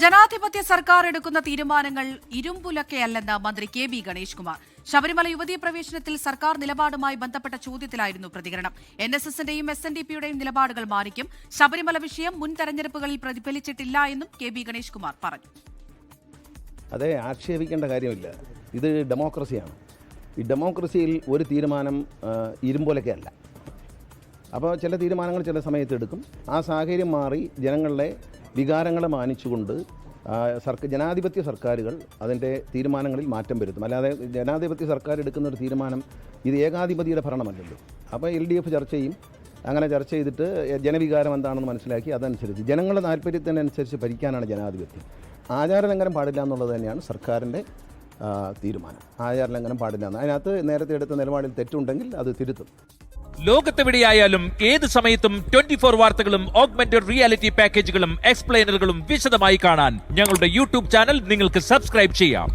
ജനാധിപത്യ സർക്കാർ എടുക്കുന്ന തീരുമാനങ്ങൾ ഇരുമ്പുലക്കയല്ലെന്ന് മന്ത്രി കെ ബി ഗണേഷ് കുമാർ. ശബരിമല യുവതീ പ്രവേശനത്തിൽ സർക്കാർ നിലപാടുമായി ബന്ധപ്പെട്ട ചോദ്യത്തിലായിരുന്നു പ്രതികരണം. NSSന്റെയും SNDPയുടെയും നിലപാടുകൾ മാനിക്കും. ശബരിമല വിഷയം മുൻ തെരഞ്ഞെടുപ്പുകളിൽ പ്രതിഫലിച്ചിട്ടില്ല എന്നും കെ ബി ഗണേഷ് കുമാർ പറഞ്ഞു. അതെ, ആക്ഷേപിക്കേണ്ട കാര്യമില്ല. ഇത് ഡെമോക്രസിയാണ്. ഈ ഡെമോക്രസിയിൽ ഒരു തീരുമാനം ഇരുമ്പുലക്കയല്ല. അപ്പോൾ ചില തീരുമാനങ്ങൾ ചില സമയത്ത് എടുക്കും. ആ സാഹചര്യം മാറി ജനങ്ങളുടെ വികാരങ്ങളെ മാനിച്ചുകൊണ്ട് ജനാധിപത്യ സർക്കാരുകൾ അതിൻ്റെ തീരുമാനങ്ങളിൽ മാറ്റം വരുത്തും. അല്ലാതെ ജനാധിപത്യ സർക്കാർ എടുക്കുന്ന ഒരു തീരുമാനം ഇത് ഏകാധിപതിയുടെ ഭരണമല്ലല്ലോ. അപ്പോൾ LDF ചർച്ച ചെയ്യും. അങ്ങനെ ചർച്ച ചെയ്തിട്ട് ജനവികാരം എന്താണെന്ന് മനസ്സിലാക്കി അതനുസരിച്ച് ജനങ്ങളുടെ താല്പര്യത്തിനനുസരിച്ച് ഭരിക്കാനാണ് ജനാധിപത്യം. ആചാരലംഘനം പാടില്ല എന്നുള്ളത് തന്നെയാണ് സർക്കാരിൻ്റെ തീരുമാനം. ആചാരലംഘനം പാടില്ല എന്ന് അതിനകത്ത് നേരത്തെ എടുത്ത നിലപാടിൽ തെറ്റുണ്ടെങ്കിൽ അത് തിരുത്തും. ലോകത്തെവിടെയായാലും ഏത് സമയത്തും 24 വാർത്തകളും ഓഗ്മെന്റഡ് റിയാലിറ്റി പാക്കേജുകളും എക്സ്പ്ലെയിനറുകളും വിശദമായി കാണാൻ ഞങ്ങളുടെ YouTube ചാനൽ നിങ്ങൾക്ക് സബ്സ്ക്രൈബ് ചെയ്യാം.